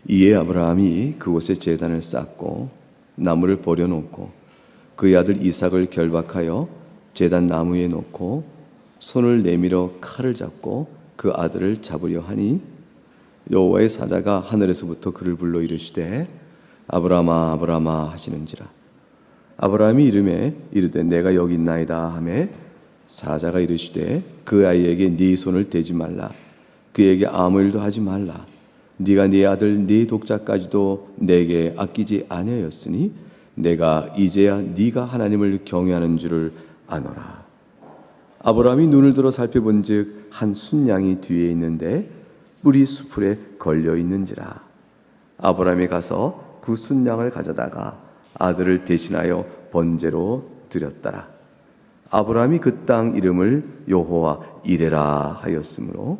이에 아브라함이 그곳에 제단을 쌓고 나무를 버려놓고 그의 아들 이삭을 결박하여 제단 나무에 놓고 손을 내밀어 칼을 잡고 그 아들을 잡으려 하니 여호와의 사자가 하늘에서부터 그를 불러 이르시되 아브라함아 아브라함아 하시는지라. 아브라함이 이르되 내가 여기 있나이다 하매 사자가 이르시되 그 아이에게 네 손을 대지 말라. 그에게 아무 일도 하지 말라. 네가 네 아들 네 독자까지도 내게 아끼지 아니하였으니 내가 이제야 네가 하나님을 경외하는 줄을 아노라. 아브라함이 눈을 들어 살펴본즉 한 순양이 뒤에 있는데 뿔이 수풀에 걸려 있는지라. 아브라함이 가서 그 순양을 가져다가 아들을 대신하여 번제로 드렸더라. 아브라함이 그 땅 이름을 여호와 이레라 하였으므로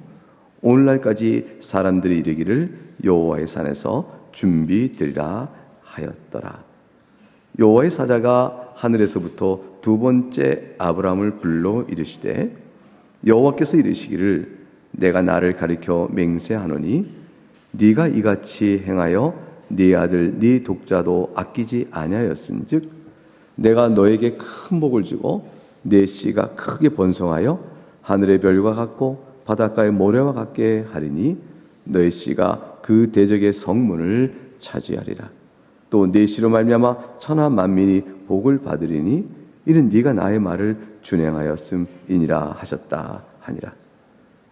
오늘날까지 사람들이 이르기를 여호와의 산에서 준비되리라 하였더라. 여호와의 사자가 하늘에서부터 두 번째 아브라함을 불러 이르시되 여호와께서 이르시기를 내가 나를 가리켜 맹세하노니 네가 이같이 행하여 네 아들 네 독자도 아끼지 아니하였은즉 내가 너에게 큰 복을 주고 네 씨가 크게 번성하여 하늘의 별과 같고 바닷가의 모래와 같게 하리니 너의 씨가 그 대적의 성문을 차지하리라. 또 네 씨로 말미암아 천하 만민이 복을 받으리니 이는 네가 나의 말을 준행하였음이니라 하셨다 하니라.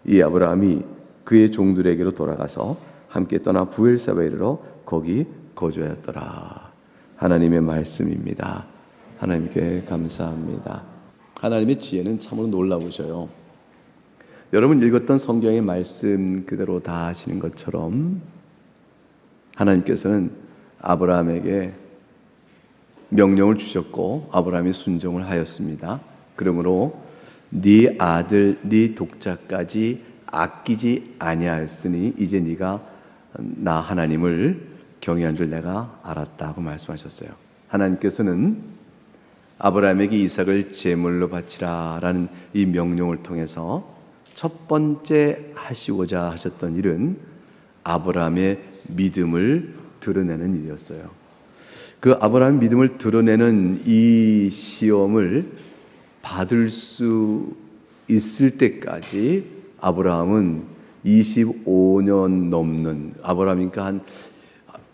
이 아브라함이 그의 종들에게로 돌아가서 함께 떠나 부엘사바에 이르러 거기 거주하였더라. 하나님의 말씀입니다. 하나님께 감사합니다. 하나님의 지혜는 참으로 놀라우셔요. 여러분 읽었던 성경의 말씀 그대로 다 하시는 것처럼 하나님께서는 아브라함에게 명령을 주셨고 아브라함이 순종을 하였습니다. 그러므로 네 아들 네 독자까지 아끼지 아니하였으니 이제 네가 나 하나님을 경외한 줄 내가 알았다고 말씀하셨어요. 하나님께서는 아브라함에게 이삭을 제물로 바치라라는 이 명령을 통해서 첫 번째 하시고자 하셨던 일은 아브라함의 믿음을 드러내는 일이었어요. 그 아브라함의 믿음을 드러내는 이 시험을 받을 수 있을 때까지 아브라함은 25년 넘는 아브라함이니까 한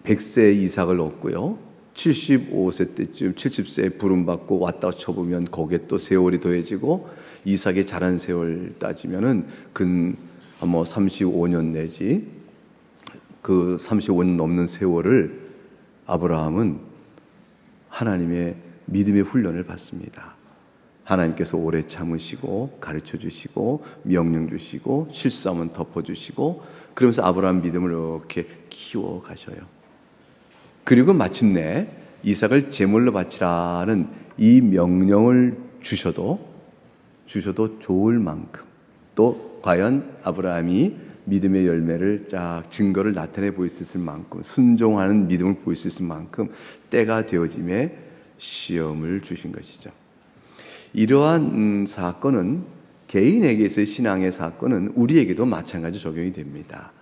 100세 이삭을 얻고요. 75세 때쯤 70세에 부름받고 왔다 쳐보면 거기에 또 세월이 더해지고 이삭의 자란 세월 따지면은 근 35년 내지 그 35년 넘는 세월을 아브라함은 하나님의 믿음의 훈련을 받습니다. 하나님께서 오래 참으시고 가르쳐 주시고 명령 주시고 실수하면 덮어주시고 그러면서 아브라함 믿음을 이렇게 키워 가셔요. 그리고 마침내 이삭을 제물로 바치라는 이 명령을 주셔도 좋을 만큼 또 과연 아브라함이 믿음의 열매를 쫙 증거를 나타내 보일 수 있을 만큼 순종하는 믿음을 보일 수 있을 만큼 때가 되어짐에 시험을 주신 것이죠. 이러한 사건은 개인에게서의 신앙의 사건은 우리에게도 마찬가지 적용이 됩니다.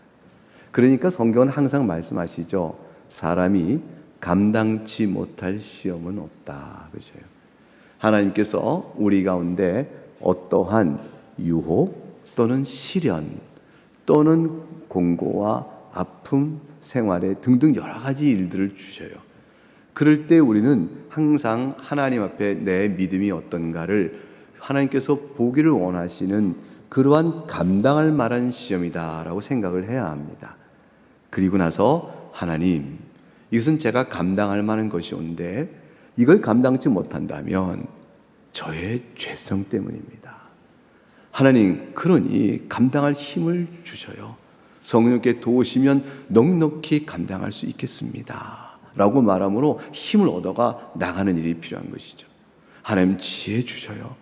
그러니까 성경은 항상 말씀하시죠. 사람이 감당치 못할 시험은 없다. 그렇죠. 하나님께서 우리 가운데 어떠한 유혹 또는 시련 또는 공고와 아픔, 생활에 등등 여러 가지 일들을 주셔요. 그럴 때 우리는 항상 하나님 앞에 내 믿음이 어떤가를 하나님께서 보기를 원하시는 그러한 감당할 만한 시험이다라고 생각을 해야 합니다. 그리고 나서 하나님, 이것은 제가 감당할 만한 것이온데 이걸 감당치 못한다면 저의 죄성 때문입니다. 하나님, 그러니 감당할 힘을 주셔요. 성령께 도우시면 넉넉히 감당할 수 있겠습니다 라고 말함으로 힘을 얻어가 나가는 일이 필요한 것이죠. 하나님 지혜 주셔요.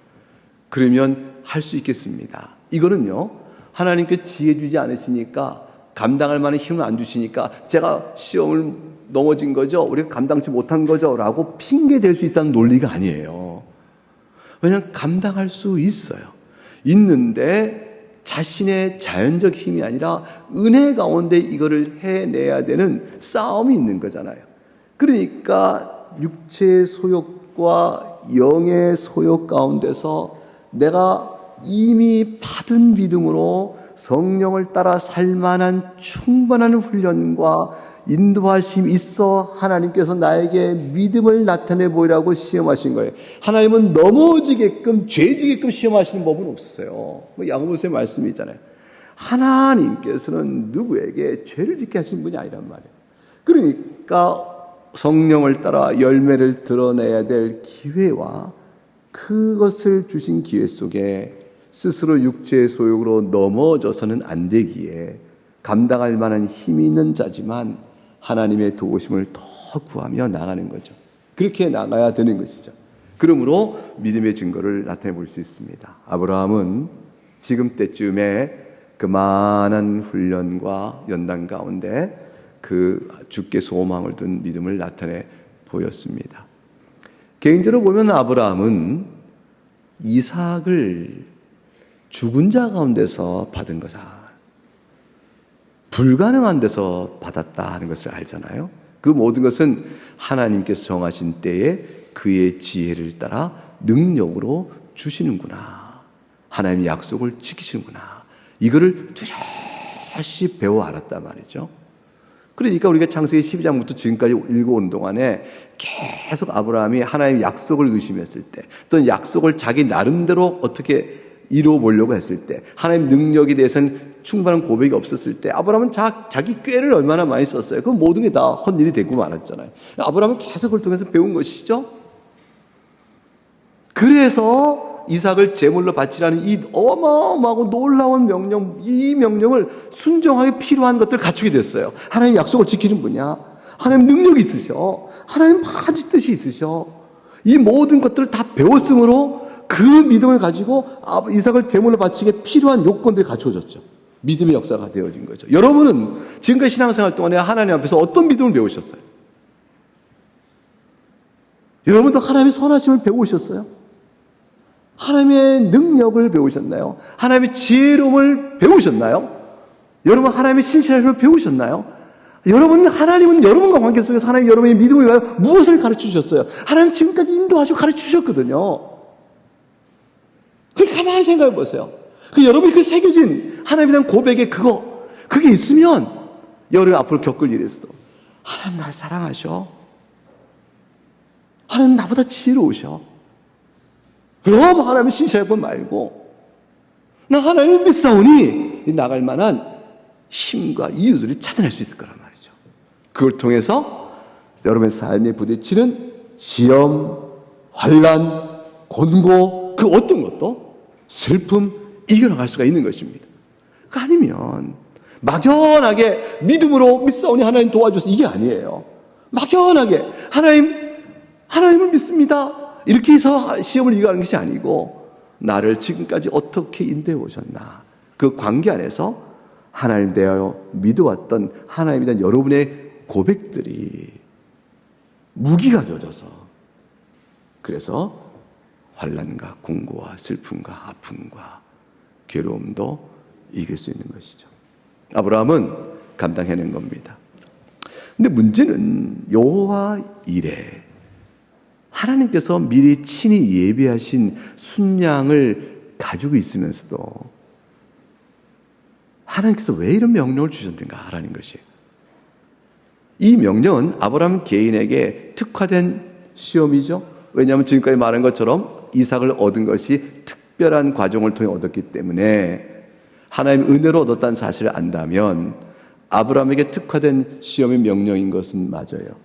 그러면 할 수 있겠습니다. 이거는요, 하나님께 지혜 주지 않으시니까 감당할 만한 힘을 안 주시니까 제가 시험을 넘어진 거죠, 우리가 감당치 못한 거죠 라고 핑계 댈 수 있다는 논리가 아니에요. 왜냐하면 감당할 수 있어요. 있는데 자신의 자연적 힘이 아니라 은혜 가운데 이거를 해내야 되는 싸움이 있는 거잖아요. 그러니까 육체의 소욕과 영의 소욕 가운데서 내가 이미 받은 믿음으로 성령을 따라 살만한 충분한 훈련과 인도하심이 있어 하나님께서 나에게 믿음을 나타내 보이라고 시험하신 거예요. 하나님은 넘어지게끔 죄지게끔 시험하시는 법은 없으세요. 야고보서의 말씀이 있잖아요. 하나님께서는 누구에게 죄를 짓게 하신 분이 아니란 말이에요. 그러니까 성령을 따라 열매를 드러내야 될 기회와 그것을 주신 기회 속에 스스로 육체의 소욕으로 넘어져서는 안 되기에 감당할 만한 힘이 있는 자지만 하나님의 도우심을 더 구하며 나가는 거죠. 그렇게 나가야 되는 것이죠. 그러므로 믿음의 증거를 나타내 볼 수 있습니다. 아브라함은 지금 때쯤에 그만한 훈련과 연단 가운데 그 주께 소망을 둔 믿음을 나타내 보였습니다. 개인적으로 보면 아브라함은 이삭을 죽은 자 가운데서 받은 거다. 불가능한 데서 받았다 하는 것을 알잖아요. 그 모든 것은 하나님께서 정하신 때에 그의 지혜를 따라 능력으로 주시는구나. 하나님의 약속을 지키시는구나. 이거를 뚜렷이 배워 알았단 말이죠. 그러니까 우리가 창세기 12장부터 지금까지 읽어오는 동안에 계속 아브라함이 하나님의 약속을 의심했을 때, 또는 약속을 자기 나름대로 어떻게 이루어 보려고 했을 때, 하나님 능력에 대해서는 충분한 고백이 없었을 때 아브라함은 자기 꾀를 얼마나 많이 썼어요. 그 모든 게 다 헛일이 되고 말았잖아요. 아브라함은 계속 그걸 통해서 배운 것이죠. 그래서 이삭을 제물로 바치라는 이 어마어마하고 놀라운 명령, 이 명령을 순종하기 필요한 것들을 갖추게 됐어요. 하나님 약속을 지키는 분이야. 하나님 능력이 있으셔. 하나님 많은 뜻이 있으셔. 이 모든 것들을 다 배웠으므로 그 믿음을 가지고 이삭을 제물로 바치기에 필요한 요건들이 갖춰졌죠. 믿음의 역사가 되어진 거죠. 여러분은 지금까지 신앙생활 동안에 하나님 앞에서 어떤 믿음을 배우셨어요? 여러분도 하나님의 선하심을 배우셨어요? 하나님의 능력을 배우셨나요? 하나님의 지혜로움을 배우셨나요? 여러분 하나님의 신실하심을 배우셨나요? 하나님은 여러분과 관계 속에서 하나님 여러분의 믿음을 위하여 무엇을 가르쳐 주셨어요? 하나님 지금까지 인도하시고 가르쳐 주셨거든요. 그걸 가만히 생각해 보세요. 여러분이 그 새겨진 하나님에 대한 고백에 그게 있으면 여러분 앞으로 겪을 일이 있어도 하나님 날 사랑하셔. 하나님 나보다 지혜로우셔. 그럼 하나님 신실할 분 말고 나 하나님을 믿사오니 나갈 만한 힘과 이유들을 찾아낼 수 있을 거란 말이죠. 그걸 통해서 여러분의 삶에 부딪히는 시험, 환난, 곤고 그 어떤 것도 슬픔 이겨나갈 수가 있는 것입니다. 그 아니면 막연하게 믿음으로 믿사오니 하나님 도와주셔서 이게 아니에요. 막연하게 하나님을 믿습니다. 이렇게 해서 시험을 이겨가는 것이 아니고 나를 지금까지 어떻게 인도해 오셨나. 그 관계 안에서 하나님 대하여 믿어왔던 하나님에 대한 여러분의 고백들이 무기가 되어져서 그래서 환난과 공고와 슬픔과 아픔과 괴로움도 이길 수 있는 것이죠. 아브라함은 감당해낸 겁니다. 근데 문제는 여호와 이레 하나님께서 미리 친히 예비하신 순양을 가지고 있으면서도 하나님께서 왜 이런 명령을 주셨는가 하라는 것이에요. 이 명령은 아브라함 개인에게 특화된 시험이죠. 왜냐하면 지금까지 말한 것처럼 이삭을 얻은 것이 특별한 과정을 통해 얻었기 때문에 하나님의 은혜로 얻었다는 사실을 안다면 아브라함에게 특화된 시험의 명령인 것은 맞아요.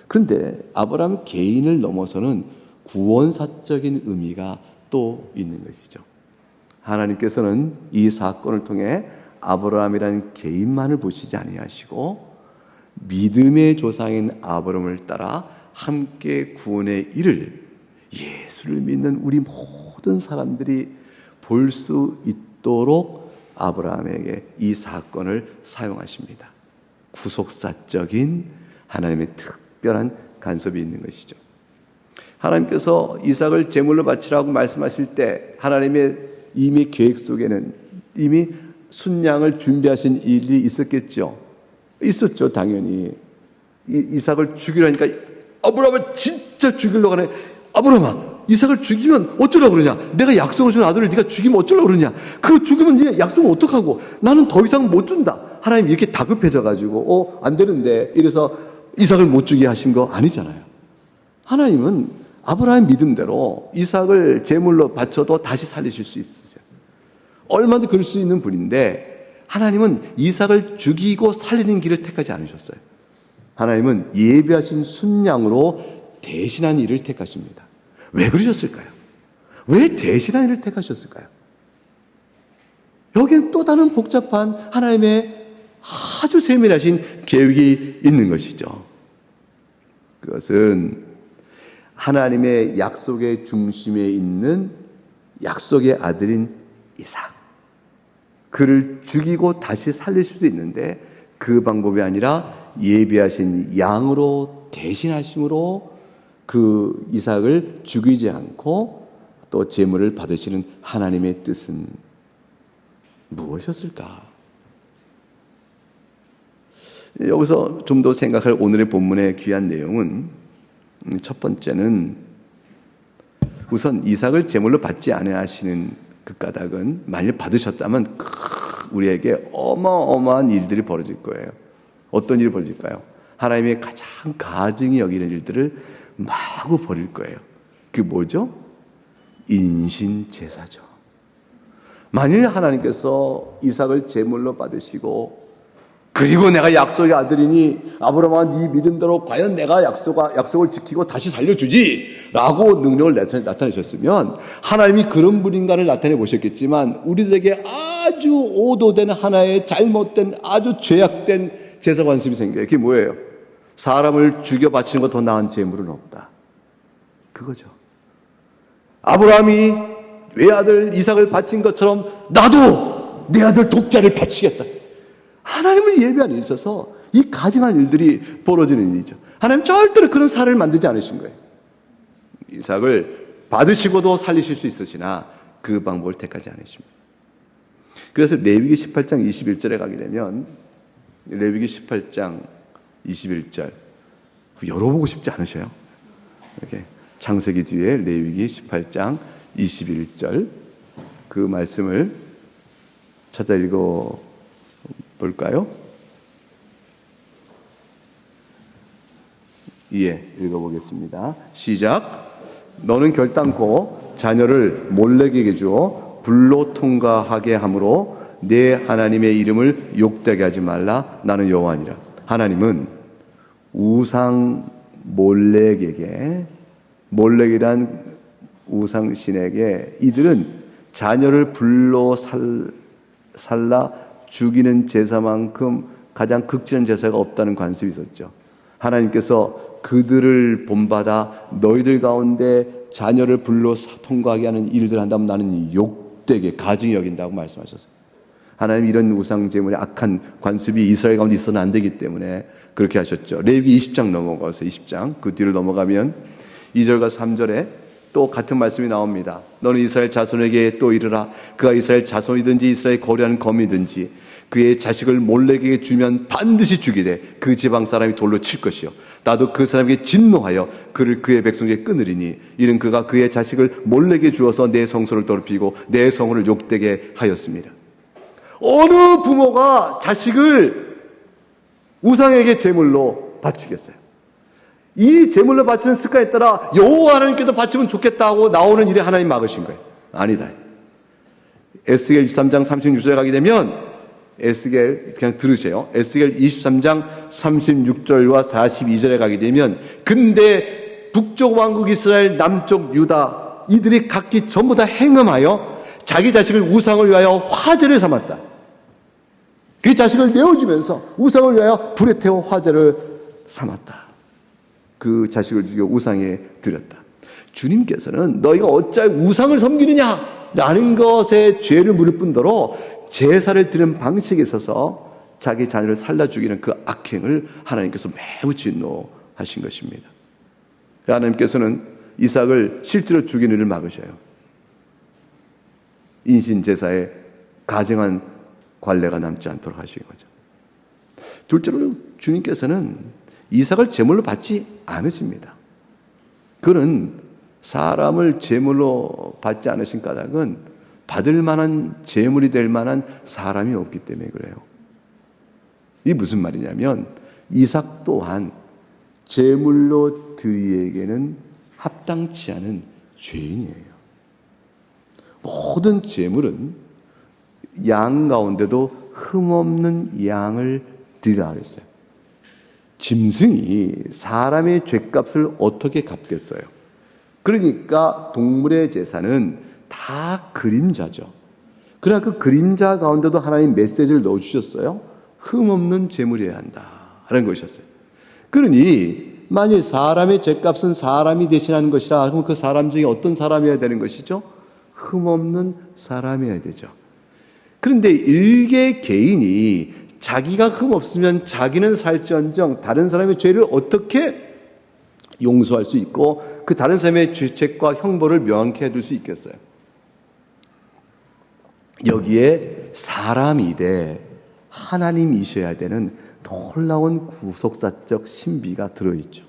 그런데 아브라함 개인을 넘어서는 구원사적인 의미가 또 있는 것이죠. 하나님께서는 이 사건을 통해 아브라함이라는 개인만을 보시지 아니하시고 믿음의 조상인 아브라함을 따라 함께 구원의 일을 예수를 믿는 우리 모든 사람들이 볼 수 있도록 아브라함에게 이 사건을 사용하십니다. 구속사적인 하나님의 특별한 간섭이 있는 것이죠. 하나님께서 이삭을 제물로 바치라고 말씀하실 때 하나님의 이미 계획 속에는 이미 순양을 준비하신 일이 있었겠죠. 있었죠, 당연히. 이삭을 죽이라니까 아브라함을 진짜 죽이려고 하네. 아브라함아, 이삭을 죽이면 어쩌려고 그러냐? 내가 약속을 준 아들을 네가 죽이면 어쩌려고 그러냐? 그거 죽이면 네 약속을 어떡하고? 나는 더 이상 못 준다. 하나님 이렇게 다급해져가지고 안 되는데 이래서 이삭을 못 죽게 하신 거 아니잖아요. 하나님은 아브라함의 믿음대로 이삭을 제물로 바쳐도 다시 살리실 수 있으세요. 얼마든지 그럴 수 있는 분인데 하나님은 이삭을 죽이고 살리는 길을 택하지 않으셨어요. 하나님은 예비하신 순양으로 대신한 일을 택하십니다. 왜 그러셨을까요? 왜 대신한 일을 택하셨을까요? 여기엔 또 다른 복잡한 하나님의 아주 세밀하신 계획이 있는 것이죠. 그것은 하나님의 약속의 중심에 있는 약속의 아들인 이삭. 그를 죽이고 다시 살릴 수도 있는데 그 방법이 아니라 예비하신 양으로 대신하심으로 그 이삭을 죽이지 않고 또 제물을 받으시는 하나님의 뜻은 무엇이었을까? 여기서 좀 더 생각할 오늘의 본문의 귀한 내용은 첫 번째는 우선 이삭을 제물로 받지 아니하시는 그 까닭은 만일 받으셨다면 우리에게 어마어마한 일들이 벌어질 거예요. 어떤 일이 벌어질까요? 하나님의 가장 가증히 여기는 일들을 마구 벌일 거예요. 그게 뭐죠? 인신제사죠. 만일 하나님께서 이삭을 제물로 받으시고 그리고 내가 약속의 아들이니 아브라함아 네 믿음대로 과연 내가 약속을 지키고 다시 살려주지 라고 능력을 나타내셨으면 하나님이 그런 분인가를 나타내 보셨겠지만 우리들에게 아주 오도된 하나의 잘못된 아주 죄악된 제사 관습이 생겨요. 그게 뭐예요? 사람을 죽여 바치는 것 더 나은 제물은 없다. 그거죠. 아브라함이 외아들 이삭을 바친 것처럼 나도 내 아들 독자를 바치겠다. 하나님을 예비한 일에 있어서 이 가증한 일들이 벌어지는 일이죠. 하나님 절대로 그런 사례를 만들지 않으신 거예요. 이삭을 받으시고도 살리실 수 있으시나 그 방법을 택하지 않으십니다. 그래서 레위기 18장 21절에 가게 되면 레위기 18장 21절 열어보고 싶지 않으셔요? 이렇게 창세기 뒤에 레위기 18장 21절 그 말씀을 찾아 읽어 볼까요? 예, 읽어보겠습니다. 시작. 너는 결단코 자녀를 몰렉에게 주어 불로 통과하게 함으로 내 하나님의 이름을 욕되게 하지 말라. 나는 여호와니라. 하나님은 우상 몰렉에게, 몰렉이란 우상신에게 이들은 자녀를 불로 살라 죽이는 제사만큼 가장 극진한 제사가 없다는 관습이 있었죠. 하나님께서 그들을 본받아 너희들 가운데 자녀를 불로 통과하게 하는 일들 한다면 나는 욕되게 가증히 여긴다고 말씀하셨어요. 하나님 이런 우상 제물의 악한 관습이 이스라엘 가운데 있어서는 안 되기 때문에 그렇게 하셨죠. 레위기 20장 넘어가서 20장 그 뒤를 넘어가면 2절과 3절에 또 같은 말씀이 나옵니다. 너는 이스라엘 자손에게 또 이르라. 그가 이스라엘 자손이든지 이스라엘 거류하는 검이든지 그의 자식을 몰렉에게 주면 반드시 죽이되 그 지방 사람이 돌로 칠 것이요 나도 그 사람에게 진노하여 그를 그의 백성에게 끊으리니 이는 그가 그의 자식을 몰렉에게 주어서 내 성소를 더럽히고 내 성을 욕되게 하였습니다. 어느 부모가 자식을 우상에게 제물로 바치겠어요? 이 제물로 바치는 습관에 따라 여호와 하나님께도 바치면 좋겠다고 나오는 일에 하나님 막으신 거예요. 아니다. 에스겔 23장 36절에 가게 되면 에스겔 그냥 들으세요. 에스겔 23장 36절과 42절에 가게 되면 근데 북쪽 왕국 이스라엘 남쪽 유다 이들이 각기 전부 다 행음하여 자기 자식을 우상을 위하여 화제를 삼았다. 그 자식을 내어주면서 우상을 위하여 불에 태워 화제를 삼았다. 그 자식을 죽여 우상에 드렸다. 주님께서는 너희가 어찌 우상을 섬기느냐 라는 것에 죄를 물을 뿐더러 제사를 드리는 방식에 있어서 자기 자녀를 살라 죽이는 그 악행을 하나님께서 매우 진노하신 것입니다. 하나님께서는 이삭을 실제로 죽이는 일을 막으셔요. 인신제사의 가증한 관례가 남지 않도록 하시는 거죠. 둘째로 주님께서는 이삭을 제물로 받지 않으십니다. 그는 사람을 제물로 받지 않으신 까닭은 받을 만한 제물이 될 만한 사람이 없기 때문에 그래요. 이게 무슨 말이냐면 이삭 또한 제물로 드리에게는 합당치 않은 죄인이에요. 모든 제물은 양 가운데도 흠없는 양을 드리라 그랬어요. 짐승이 사람의 죄값을 어떻게 갚겠어요? 그러니까 동물의 제사는 다 그림자죠. 그러나 그 그림자 가운데도 하나님 메시지를 넣어주셨어요. 흠없는 제물이어야 한다라는 것이었어요. 그러니 만일 사람의 죄값은 사람이 대신하는 것이라 그러면 그 사람 중에 어떤 사람이어야 되는 것이죠? 흠없는 사람이어야 되죠. 그런데 일개 개인이 자기가 흠없으면 자기는 살지언정 다른 사람의 죄를 어떻게 용서할 수 있고 그 다른 사람의 죄책과 형벌을 명확히 해둘 수 있겠어요? 여기에 사람이되 하나님이셔야 되는 놀라운 구속사적 신비가 들어있죠.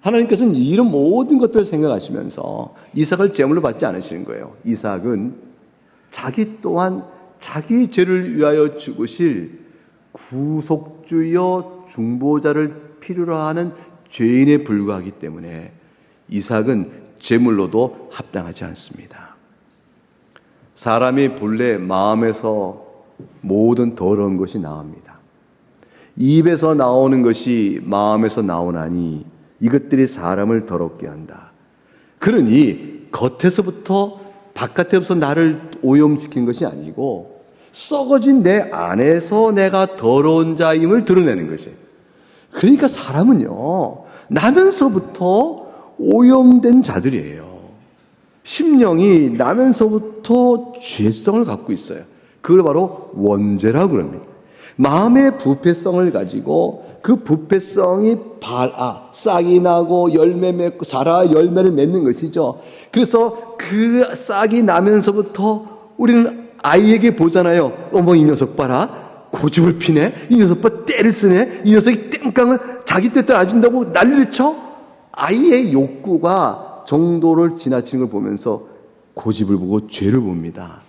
하나님께서는 이런 모든 것들을 생각하시면서 이삭을 제물로 받지 않으시는 거예요. 이삭은 자기 또한 자기 죄를 위하여 죽으실 구속주여 중보자를 필요로 하는 죄인에 불과하기 때문에 이삭은 제물로도 합당하지 않습니다. 사람이 본래 마음에서 모든 더러운 것이 나옵니다. 입에서 나오는 것이 마음에서 나오나니 이것들이 사람을 더럽게 한다. 그러니 겉에서부터 바깥에서 나를 오염시킨 것이 아니고 썩어진 내 안에서 내가 더러운 자임을 드러내는 것이에요. 그러니까 사람은요, 나면서부터 오염된 자들이에요. 심령이 나면서부터 죄성을 갖고 있어요. 그걸 바로 원죄라고 합니다. 마음의 부패성을 가지고 그 부패성이 싹이 나고 열매 맺고 자라 열매를 맺는 것이죠. 그래서 그 싹이 나면서부터 우리는 아이에게 보잖아요. 어머 이 녀석 봐라. 고집을 피네. 이 녀석 봐 때를 쓰네. 이 녀석이 땡깡을 자기 뜻대로 안 준다고 난리를 쳐. 아이의 욕구가 정도를 지나치는 걸 보면서 고집을 보고 죄를 봅니다.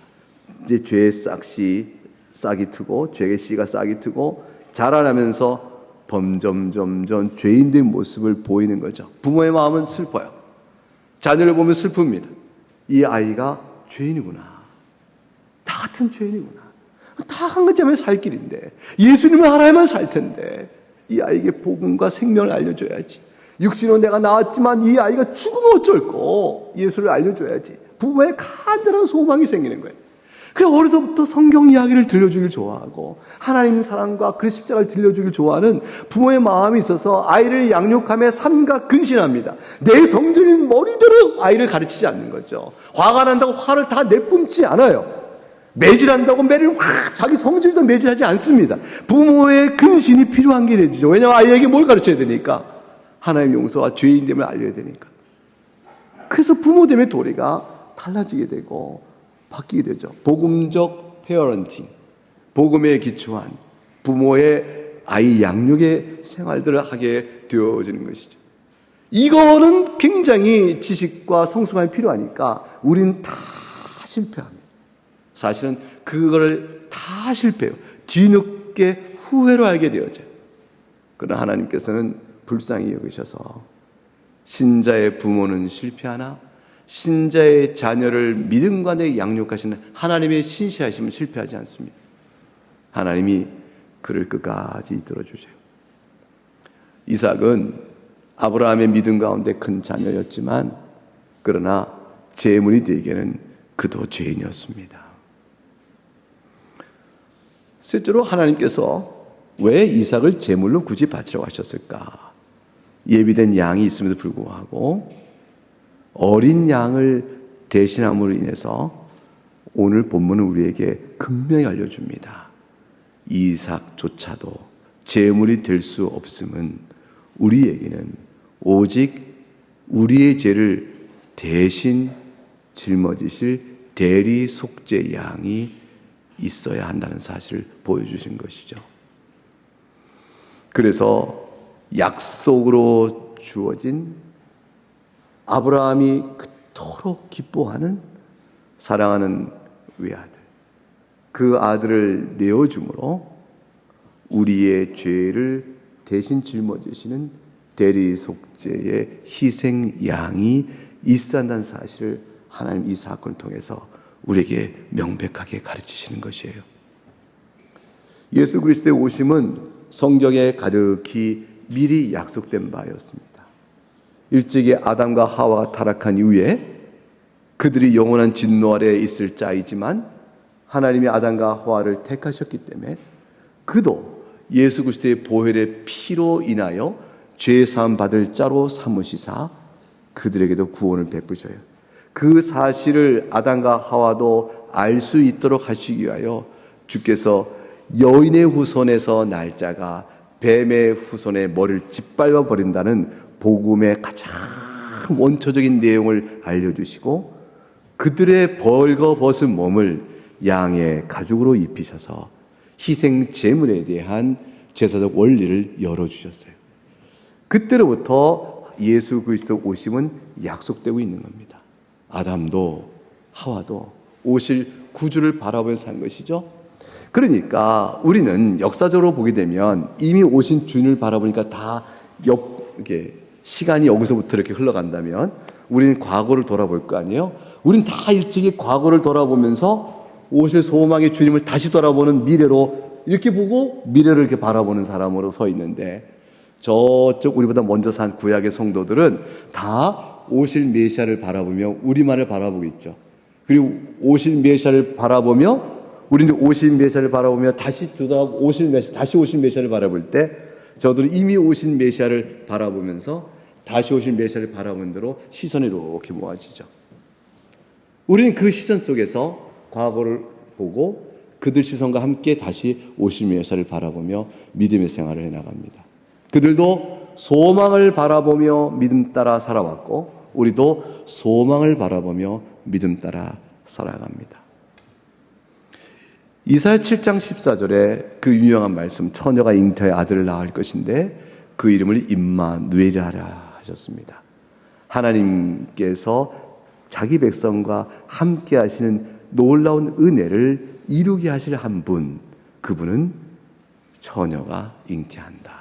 이제 죄의 싹이 트고 죄의 씨가 싹이 트고 자라나면서 점점 죄인된 모습을 보이는 거죠. 부모의 마음은 슬퍼요. 자녀를 보면 슬픕니다. 이 아이가 죄인이구나. 다 같은 죄인이구나. 다 한 가지만 살 길인데 예수님을 알아야만 살 텐데 이 아이에게 복음과 생명을 알려줘야지. 육신으로 내가 나왔지만 이 아이가 죽으면 어쩔고 예수를 알려줘야지. 부모의 간절한 소망이 생기는 거예요. 그래서 어려서부터 성경 이야기를 들려주길 좋아하고 하나님 사랑과 그 십자가를 들려주길 좋아하는 부모의 마음이 있어서 아이를 양육함에 삼가 근신합니다. 내 성질인 머리대로 아이를 가르치지 않는 거죠. 화가 난다고 화를 다 내뿜지 않아요. 매질한다고 매를 확 자기 성질도 매질하지 않습니다. 부모의 근신이 필요한 게 되죠. 왜냐하면 아이에게 뭘 가르쳐야 되니까? 하나님의 용서와 죄인됨을 알려야 되니까. 그래서 부모됨의 도리가 달라지게 되고 바뀌게 되죠. 복음적 페어런팅, 복음에 기초한 부모의 아이 양육의 생활들을 하게 되어지는 것이죠. 이거는 굉장히 지식과 성숙함이 필요하니까 우리는 다 실패합니다. 사실은 그거를 다 실패해요. 뒤늦게 후회로 알게 되어져요. 그러나 하나님께서는 불쌍히 여기셔서 신자의 부모는 실패하나 신자의 자녀를 믿음과 내 양육하시는 하나님의 신실하심은 실패하지 않습니다. 하나님이 그를 끝까지 들어주세요. 이삭은 아브라함의 믿음 가운데 큰 자녀였지만 그러나 제물이 되기에는 그도 죄인이었습니다. 셋째로 하나님께서 왜 이삭을 제물로 굳이 바치라고 하셨을까? 예비된 양이 있음에도 불구하고 어린 양을 대신함으로 인해서 오늘 본문은 우리에게 분명히 알려줍니다. 이삭조차도 제물이 될 수 없음은 우리에게는 오직 우리의 죄를 대신 짊어지실 대리 속죄 양이 있어야 한다는 사실을 보여주신 것이죠. 그래서 약속으로 주어진 아브라함이 그토록 기뻐하는 사랑하는 외아들, 그 아들을 내어줌으로 우리의 죄를 대신 짊어지시는 대리속죄의 희생양이 있어야 한다는 사실을 하나님 이 사건을 통해서 우리에게 명백하게 가르치시는 것이에요. 예수 그리스도의 오심은 성경에 가득히 미리 약속된 바였습니다. 일찍이 아담과 하와가 타락한 이후에 그들이 영원한 진노 아래에 있을 자이지만 하나님이 아담과 하와를 택하셨기 때문에 그도 예수 그리스도의 보혈의 피로 인하여 죄 사함 받을 자로 삼으시사 그들에게도 구원을 베푸셔요. 그 사실을 아담과 하와도 알 수 있도록 하시기 위하여 주께서 여인의 후손에서 날 자가 뱀의 후손의 머리를 짓밟아 버린다는 복음의 가장 원초적인 내용을 알려주시고 그들의 벌거벗은 몸을 양의 가죽으로 입히셔서 희생 제물에 대한 제사적 원리를 열어주셨어요. 그때로부터 예수 그리스도 오심은 약속되고 있는 겁니다. 아담도 하와도 오실 구주를 바라보면서 산 것이죠. 그러니까 우리는 역사적으로 보게 되면 이미 오신 주님을 바라보니까 다 이렇게 시간이 여기서부터 이렇게 흘러간다면 우리는 과거를 돌아볼 거 아니에요? 우리는 다 일찍이 과거를 돌아보면서 오실 소망의 주님을 다시 돌아보는 미래로 이렇게 보고 미래를 이렇게 바라보는 사람으로 서 있는데 저쪽 우리보다 먼저 산 구약의 성도들은 다 오실 메시아를 바라보며 우리만을 바라보고 있죠. 그리고 오실 메시아를 바라보며 우리는 오실 메시아를 바라보며 다시 오실 메시아를 바라볼 때 저들은 이미 오신 메시아를 바라보면서 다시 오실 메시아를 바라보는 대로 시선이 이렇게 모아지죠. 우리는 그 시선 속에서 과거를 보고 그들 시선과 함께 다시 오실 메시아를 바라보며 믿음의 생활을 해나갑니다. 그들도 소망을 바라보며 믿음 따라 살아왔고 우리도 소망을 바라보며 믿음 따라 살아갑니다. 이사야 7장 14절에 그 유명한 말씀, 처녀가 잉태의 아들을 낳을 것인데 그 이름을 임마누엘이라 하셨습니다. 하나님께서 자기 백성과 함께 하시는 놀라운 은혜를 이루게 하실 한 분, 그분은 처녀가 잉태한다.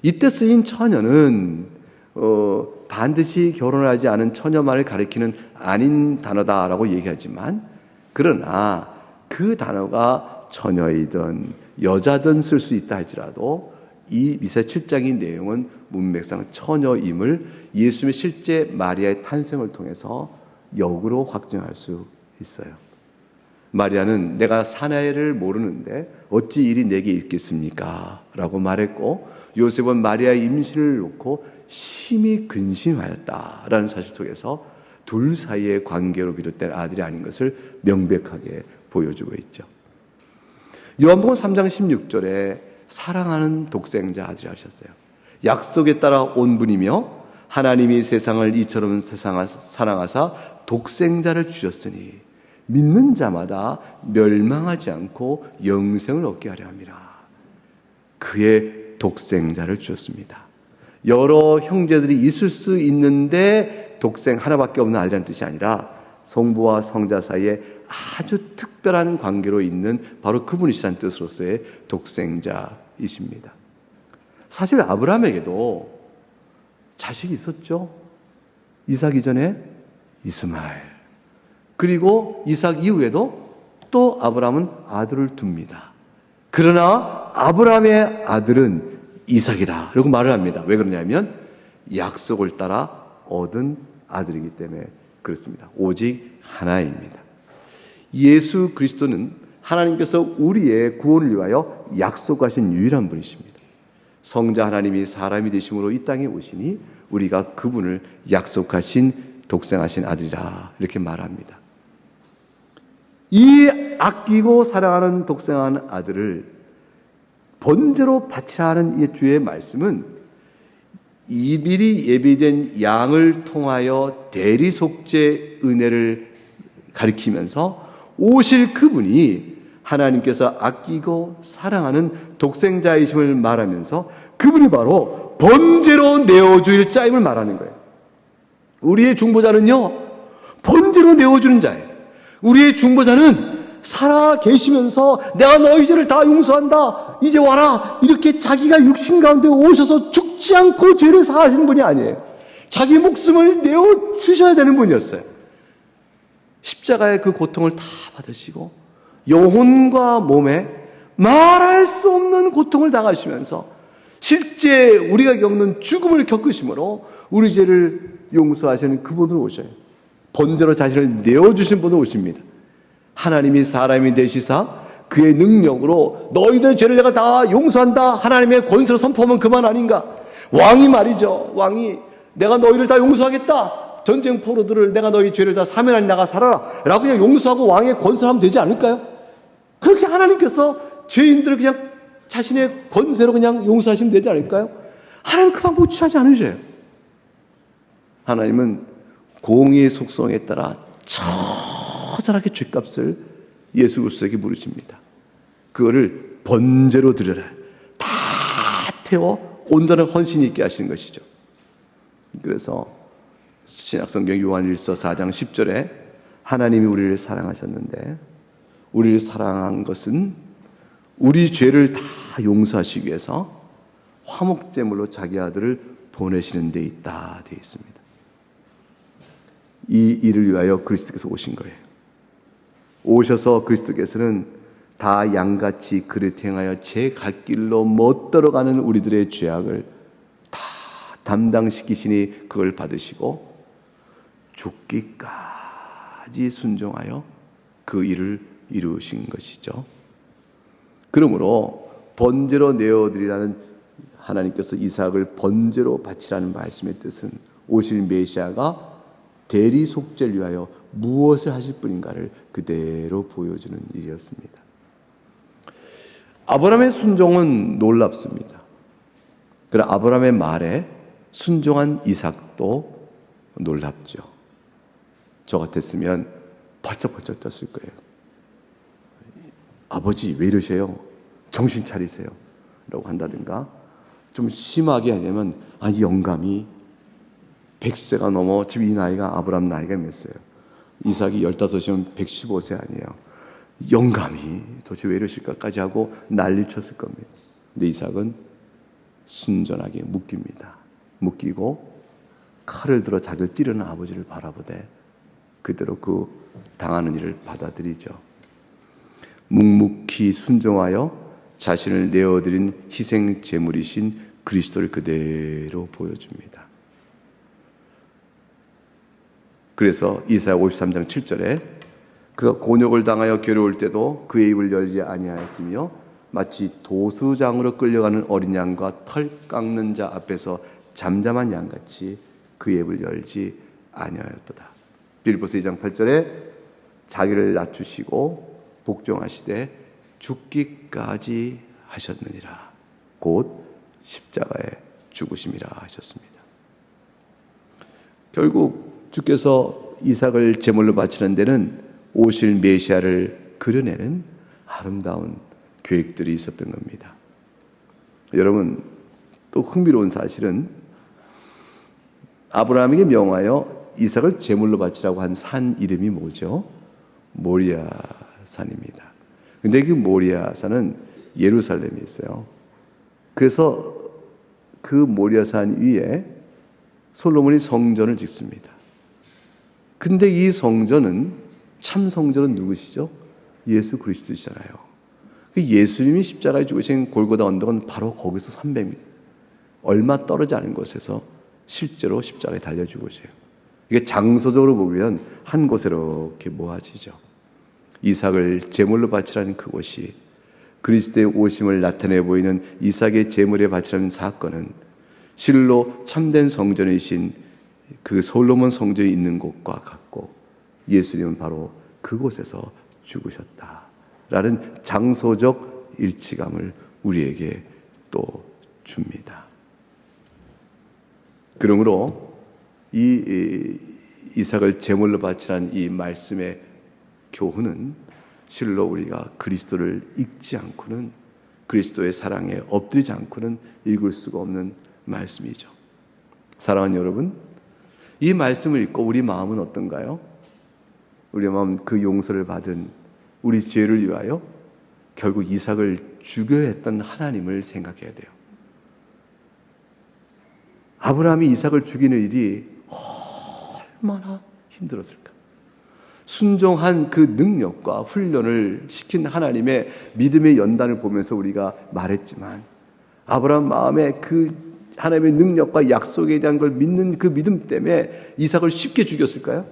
이때 쓰인 처녀는 반드시 결혼을 하지 않은 처녀만을 가리키는 아닌 단어다라고 얘기하지만 그러나 그 단어가 처녀이든 여자든 쓸 수 있다 할지라도 이 이사야 7장의 내용은 문맥상 처녀임을 예수님의 실제 마리아의 탄생을 통해서 역으로 확증할 수 있어요. 마리아는 내가 사내를 모르는데 어찌 일이 내게 있겠습니까? 라고 말했고 요셉은 마리아의 임신을 놓고 심히 근심하였다라는 사실을 통해서 둘 사이의 관계로 비롯된 아들이 아닌 것을 명백하게 보여주고 있죠. 요한복음 3장 16절에 사랑하는 독생자 아들이 하셨어요. 약속에 따라 온 분이며 하나님이 세상을 이처럼 사랑하사 독생자를 주셨으니 믿는 자마다 멸망하지 않고 영생을 얻게 하려 함이라. 그의 독생자를 주셨습니다. 여러 형제들이 있을 수 있는데 독생 하나밖에 없는 아들이라는 뜻이 아니라 성부와 성자 사이에 아주 특별한 관계로 있는 바로 그분이시라는 뜻으로서의 독생자이십니다. 사실 아브라함에게도 자식이 있었죠. 이삭 이전에 이스마엘, 그리고 이삭 이후에도 또 아브라함은 아들을 둡니다. 그러나 아브라함의 아들은 이삭이다 라고 말을 합니다. 왜 그러냐면 약속을 따라 얻은 아들이기 때문에 그렇습니다. 오직 하나입니다. 예수 그리스도는 하나님께서 우리의 구원을 위하여 약속하신 유일한 분이십니다. 성자 하나님이 사람이 되심으로 이 땅에 오시니 우리가 그분을 약속하신 독생하신 아들이라 이렇게 말합니다. 이 아끼고 사랑하는 독생하는 아들을 번제로 바치라 하는 이 주의 말씀은 이 미리 예비된 양을 통하여 대리속죄 은혜를 가리키면서 오실 그분이 하나님께서 아끼고 사랑하는 독생자이심을 말하면서 그분이 바로 번제로 내어주일 자임을 말하는 거예요. 우리의 중보자는요, 번제로 내어주는 자예요. 우리의 중보자는 살아 계시면서 내가 너희 죄를 다 용서한다, 이제 와라, 이렇게 자기가 육신 가운데 오셔서 죽지 않고 죄를 사하시는 분이 아니에요. 자기 목숨을 내어주셔야 되는 분이었어요. 십자가의 그 고통을 다 받으시고 영혼과 몸에 말할 수 없는 고통을 당하시면서 실제 우리가 겪는 죽음을 겪으심으로 우리 죄를 용서하시는 그분으로 오셔요. 번제로 자신을 내어주신 분으로 오십니다. 하나님이 사람이 되시사 그의 능력으로 너희들의 죄를 내가 다 용서한다, 하나님의 권세로 선포하면 그만 아닌가? 왕이 말이죠. 왕이 내가 너희를 다 용서하겠다, 전쟁 포로들을 내가 너희 죄를 다 사면하니 나가 살아라 라고 그냥 용서하고 왕의 권세를 하면 되지 않을까요? 그렇게 하나님께서 죄인들을 그냥 자신의 권세로 그냥 용서하시면 되지 않을까요? 하나님 그 방법 취하지 않으셔요. 하나님은 공의의 속성에 따라 처절하게 죄값을 예수 그리스도에게 물으십니다. 그거를 번제로 드려라, 다 태워 온전한 헌신이 있게 하시는 것이죠. 그래서 신약성경 요한일서 4장 10절에 하나님이 우리를 사랑하셨는데 우리를 사랑한 것은 우리 죄를 다 용서하시기 위해서 화목제물로 자기 아들을 보내시는 데 있다 되어 있습니다. 이 일을 위하여 그리스도께서 오신 거예요. 오셔서 그리스도께서는 다 양같이 그릇 행하여 제 갈 길로 못 들어가는 우리들의 죄악을 다 담당시키시니 그걸 받으시고 죽기까지 순종하여 그 일을 이루신 것이죠. 그러므로 번제로 내어드리라는 하나님께서 이삭을 번제로 바치라는 말씀의 뜻은 오실 메시아가 대리 속죄를 위하여 무엇을 하실 분인가를 그대로 보여주는 일이었습니다. 아브라함의 순종은 놀랍습니다. 그러나 아브라함의 말에 순종한 이삭도 놀랍죠. 저 같았으면 벌쩍벌쩍 떴을 거예요. 아버지 왜 이러세요? 정신 차리세요 라고 한다든가, 좀 심하게 하냐면 영감이 100세가 넘어, 지금 이 나이가 아브라함 나이가 몇 세예요? 이삭이 15이면 115세 아니에요. 영감이 도대체 왜 이러실까까지 하고 난리 쳤을 겁니다. 근데 이삭은 순전하게 묶입니다. 묶이고 칼을 들어 자기를 찌르는 아버지를 바라보되 그대로 그 당하는 일을 받아들이죠. 묵묵히 순종하여 자신을 내어드린 희생 제물이신 그리스도를 그대로 보여줍니다. 그래서 이사야 53장 7절에 그가 곤욕을 당하여 괴로울 때도 그의 입을 열지 아니하였으며 마치 도수장으로 끌려가는 어린 양과 털 깎는 자 앞에서 잠잠한 양같이 그의 입을 열지 아니하였도다. 빌립보서 2장 8절에 자기를 낮추시고 복종하시되 죽기까지 하셨느니라. 곧 십자가에 죽으심이라 하셨습니다. 결국 주께서 이삭을 제물로 바치는 데는 오실 메시아를 그려내는 아름다운 계획들이 있었던 겁니다. 여러분, 또 흥미로운 사실은 아브라함에게 명하여 이삭을 제물로 바치라고 한 산 이름이 뭐죠? 모리아 산입니다. 근데 그 모리아 산은 예루살렘에 있어요. 그래서 그 모리아 산 위에 솔로몬이 성전을 짓습니다. 근데 이 성전은, 참 성전은 누구시죠? 예수 그리스도시잖아요. 그 예수님이 십자가에 죽으신 골고다 언덕은 바로 거기서 300m 얼마 떨어지지 않은 곳에서 실제로 십자가에 달려 죽으세요. 이게 장소적으로 보면 한 곳에 이렇게 모아지죠. 이삭을 제물로 바치라는 그곳이, 그리스도의 오심을 나타내 보이는 이삭의 제물에 바치라는 사건은 실로 참된 성전이신 그 솔로몬 성전이 있는 곳과 같고, 예수님은 바로 그곳에서 죽으셨다라는 장소적 일치감을 우리에게 또 줍니다. 그러므로 이 이삭을 제물로 바치라는 이 말씀의 교훈은 실로 우리가 그리스도를 읽지 않고는, 그리스도의 사랑에 엎드리지 않고는 읽을 수가 없는 말씀이죠. 사랑하는 여러분, 이 말씀을 읽고 우리 마음은 어떤가요? 우리 마음은 그 용서를 받은 우리 죄를 위하여 결국 이삭을 죽여야 했던 하나님을 생각해야 돼요. 아브라함이 이삭을 죽이는 일이 얼마나 힘들었을까? 순종한 그 능력과 훈련을 시킨 하나님의 믿음의 연단을 보면서 우리가 말했지만, 아브라함 마음에 그 하나님의 능력과 약속에 대한 걸 믿는 그 믿음 때문에 이삭을 쉽게 죽였을까요?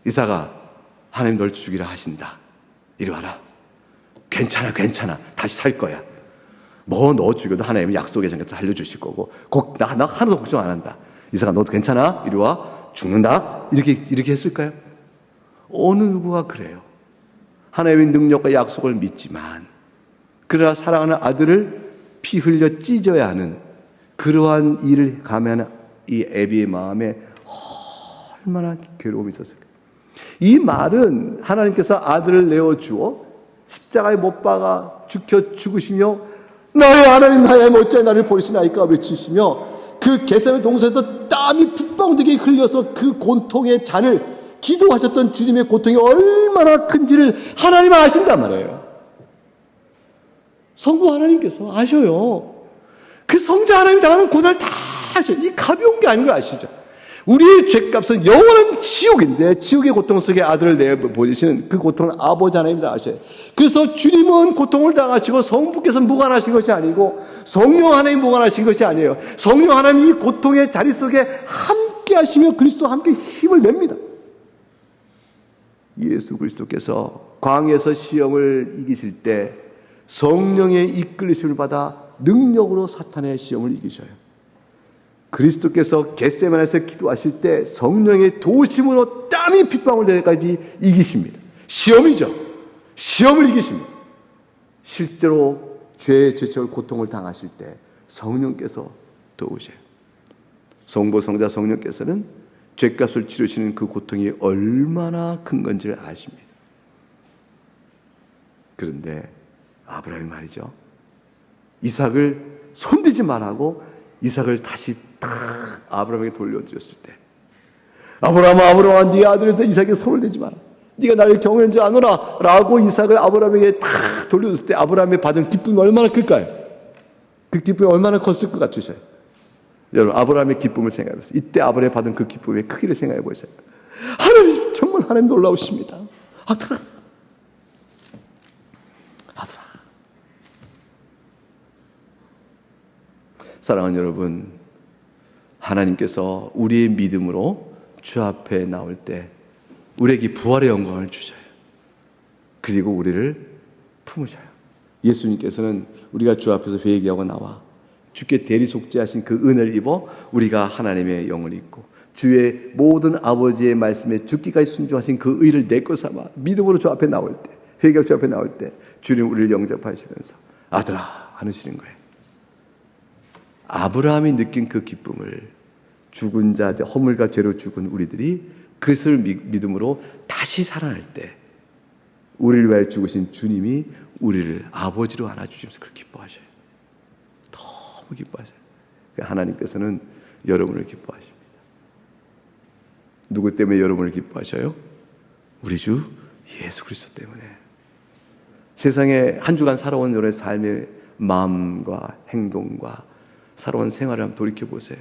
이삭아, 하나님 널 죽이라 하신다. 이리 와라. 괜찮아. 다시 살 거야. 뭐 너 죽여도 하나님은 약속의 장에서 살려주실 거고, 나 하나도 걱정 안 한다. 이삭아, 너도 괜찮아. 이리 와. 죽는다. 이렇게 했을까요? 어느 누구가 그래요. 하나님의 능력과 약속을 믿지만, 그러나 사랑하는 아들을 피 흘려 찢어야 하는 그러한 일을 감행하는 이 애비의 마음에 얼마나 괴로움이 있었을까요? 이 말은 하나님께서 아들을 내어주어 십자가에 못 박아 죽으시며 나의 하나님 어찌 나를 버리시나이까 외치시며 그 겟세마네 동산에서 땀이 핏방울되게 흘려서 그 고통의 잔을 기도하셨던 주님의 고통이 얼마나 큰지를 하나님 아신단 말이에요. 성부 하나님께서 아셔요. 그 성자 하나님이 당하는 고난을 다 아셔요. 이 가벼운 게 아닌 걸 아시죠? 우리의 죄값은 영원한 지옥인데, 지옥의 고통 속에 아들을 내보내시는 그 고통은 아버지 하나님이 다 아셔요. 그래서 주님은 고통을 당하시고 성부께서 무관하신 것이 아니고 성령 하나님이 무관하신 것이 아니에요. 성령 하나님이 이 고통의 자리 속에 함께 하시며 그리스도와 함께 힘을 냅니다. 예수 그리스도께서 광야에서 시험을 이기실 때 성령의 이끌리심을 받아 능력으로 사탄의 시험을 이기셔요. 그리스도께서 겟세마네에서 기도하실 때 성령의 도우심으로 땀이 핏방울 내까지 이기십니다. 시험이죠. 시험을 이기십니다. 실제로 죄책을 고통을 당하실 때 성령께서 도우셔요. 성부 성자 성령께서는 죄값을 치르시는 그 고통이 얼마나 큰 건지를 아십니다. 그런데 아브라함이 말이죠, 이삭을 손대지 말라고 이삭을 다시 탁 아브라함에게 돌려드렸을 때, 아브라함아 네 아들에서 이삭에게 손을 대지 마라. 네가 나를 경외한 줄 아노라 라고 이삭을 아브라함에게 탁 돌려줬을 때 아브라함이 받은 기쁨이 얼마나 클까요? 그 기쁨이 얼마나 컸을 것 같으셔요? 여러분, 아브라함의 기쁨을 생각해 보세요. 이때 아브라함이 받은 그 기쁨의 크기를 생각해 보세요. 하나님, 정말 하나님 놀라우십니다. 아들아. 사랑하는 여러분, 하나님께서 우리의 믿음으로 주 앞에 나올 때 우리에게 부활의 영광을 주셔요. 그리고 우리를 품으셔요. 예수님께서는 우리가 주 앞에서 회개하고 나와 주께 대리속죄하신 그 은혜를 입어 우리가 하나님의 영을 입고 주의 모든 아버지의 말씀에 죽기까지 순종하신 그 의를 내 것 삼아 믿음으로 주 앞에 나올 때, 회개하고 주 앞에 나올 때 주님 우리를 영접하시면서 아들아 하시는 거예요. 아브라함이 느낀 그 기쁨을 죽은 자, 허물과 죄로 죽은 우리들이 그것을 믿음으로 다시 살아날 때 우리를 위하여 죽으신 주님이 우리를 아버지로 안아주시면서 그렇게 기뻐하셔요. 너무 기뻐하셔요. 하나님께서는 여러분을 기뻐하십니다. 누구 때문에 여러분을 기뻐하셔요? 우리 주 예수 그리스도 때문에. 세상에 한 주간 살아온 여러분의 삶의 마음과 행동과 살아온 생활을 한번 돌이켜보세요.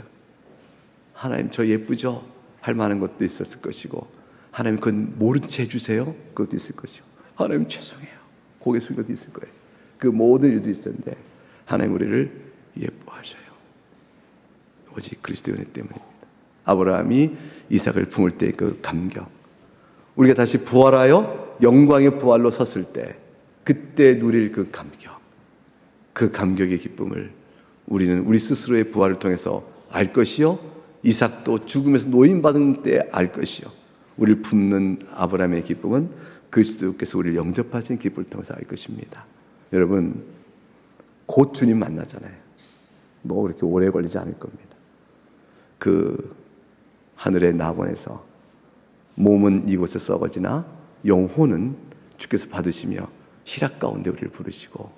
하나님 저 예쁘죠? 할 만한 것도 있었을 것이고, 하나님 그건 모른 채 해주세요? 그것도 있을 것이고, 하나님 죄송해요, 고개 숙인 것도 있을 거예요. 그 모든 일도 있을 텐데 하나님 우리를 예뻐하셔요. 오직 그리스도의 은혜 때문입니다. 아브라함이 이삭을 품을 때 그 감격, 우리가 다시 부활하여 영광의 부활로 섰을 때 그때 누릴 그 감격, 그 감격의 기쁨을 우리는 우리 스스로의 부활을 통해서 알 것이요, 이삭도 죽음에서 노임받은 때 알 것이요, 우리를 품는 아브라함의 기쁨은 그리스도께서 우리를 영접하신 기쁨을 통해서 알 것입니다. 여러분, 곧 주님 만나잖아요. 뭐 그렇게 오래 걸리지 않을 겁니다. 그 하늘의 낙원에서 몸은 이곳에 썩어지나 영혼은 주께서 받으시며 희락 가운데 우리를 부르시고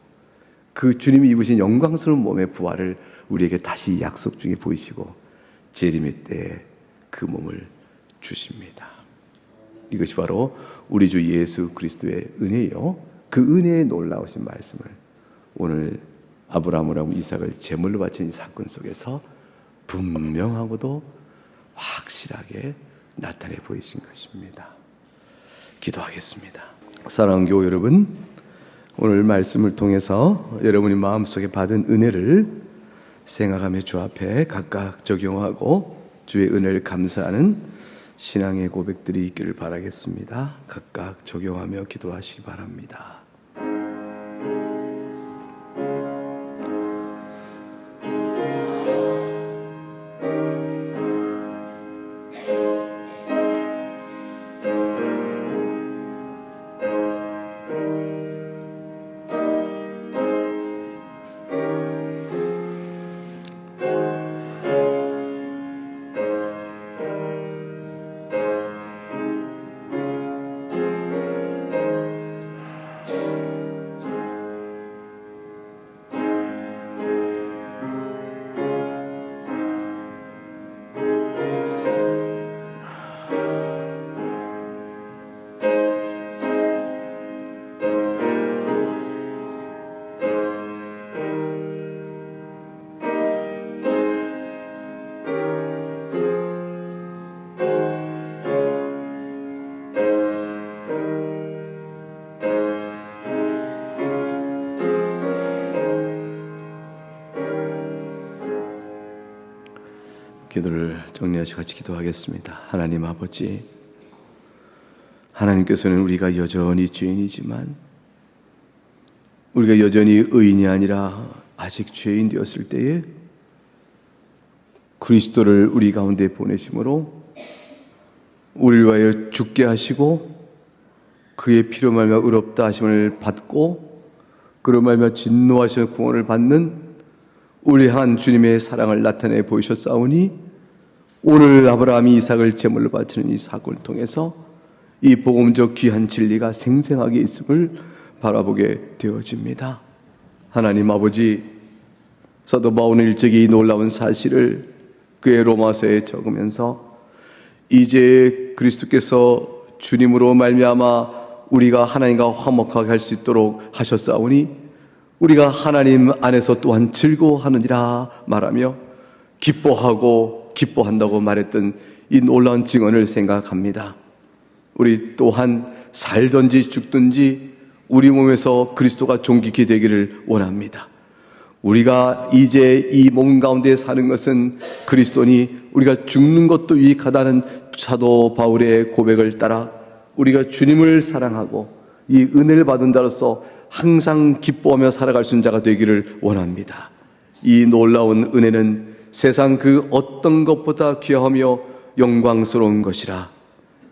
그 주님이 입으신 영광스러운 몸의 부활을 우리에게 다시 약속 중에 보이시고 재림의 때에 그 몸을 주십니다. 이것이 바로 우리 주 예수 그리스도의 은혜요, 그 은혜의 놀라우신 말씀을 오늘 아브라함하고 이삭을 제물로 바친 이 사건 속에서 분명하고도 확실하게 나타내 보이신 것입니다. 기도하겠습니다. 사랑하는 교우 여러분, 오늘 말씀을 통해서 여러분이 마음속에 받은 은혜를 생각하며 주 앞에 각각 적용하고 주의 은혜를 감사하는 신앙의 고백들이 있기를 바라겠습니다. 각각 적용하며 기도하시기 바랍니다. 기도를 정리하시고 같이 기도하겠습니다. 하나님 아버지, 하나님께서는 우리가 여전히 죄인이지만 우리가 여전히 의인이 아니라 아직 죄인 되었을 때에 그리스도를 우리 가운데 보내심으로 우리를 위하여 죽게 하시고 그의 피로 말미암아 의롭다 하심을 받고 그로 말미암아 진노하시는 구원을 받는 우리 향한 주님의 사랑을 나타내 보이셨사오니 오늘 아브라함이 이삭을 제물로 바치는 이 사건을 통해서 이 복음적 귀한 진리가 생생하게 있음을 바라보게 되어집니다. 하나님 아버지, 사도 바울은 일찍이 이 놀라운 사실을 그의 로마서에 적으면서 이제 그리스도께서 주님으로 말미암아 우리가 하나님과 화목하게 할 수 있도록 하셨사오니 우리가 하나님 안에서 또한 즐거워하느니라 말하며 기뻐한다고 말했던 이 놀라운 증언을 생각합니다. 우리 또한 살든지 죽든지 우리 몸에서 그리스도가 존귀케 되기를 원합니다. 우리가 이제 이 몸 가운데 사는 것은 그리스도니 우리가 죽는 것도 유익하다는 사도 바울의 고백을 따라 우리가 주님을 사랑하고 이 은혜를 받은 자로서 항상 기뻐하며 살아갈 수 있는 자가 되기를 원합니다. 이 놀라운 은혜는 세상 그 어떤 것보다 귀하며 영광스러운 것이라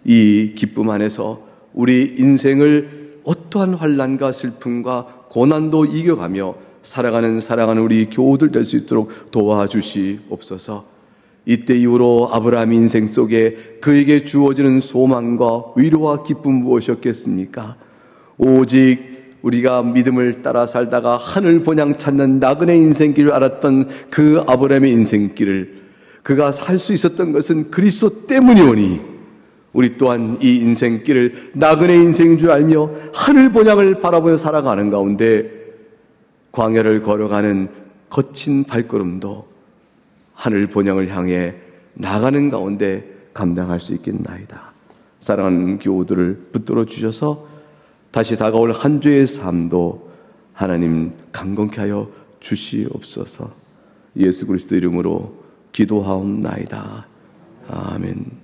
이 기쁨 안에서 우리 인생을 어떠한 환난과 슬픔과 고난도 이겨가며 살아가는 우리 교우들 될 수 있도록 도와주시옵소서. 이때 이후로 아브라함 인생 속에 그에게 주어지는 소망과 위로와 기쁨 무엇이었겠습니까? 오직 우리가 믿음을 따라 살다가 하늘 본향 찾는 나그네 인생길을 알았던 그 아브라함의 인생길을 그가 살 수 있었던 것은 그리스도 때문이오니 우리 또한 이 인생길을 나그네 인생인 줄 알며 하늘 본향을 바라보며 살아가는 가운데 광야를 걸어가는 거친 발걸음도 하늘 본향을 향해 나가는 가운데 감당할 수 있겠나이다. 사랑하는 교우들을 붙들어 주셔서 다시 다가올 한 주의 삶도 하나님 강건케 하여 주시옵소서. 예수 그리스도 이름으로 기도하옵나이다. 아멘.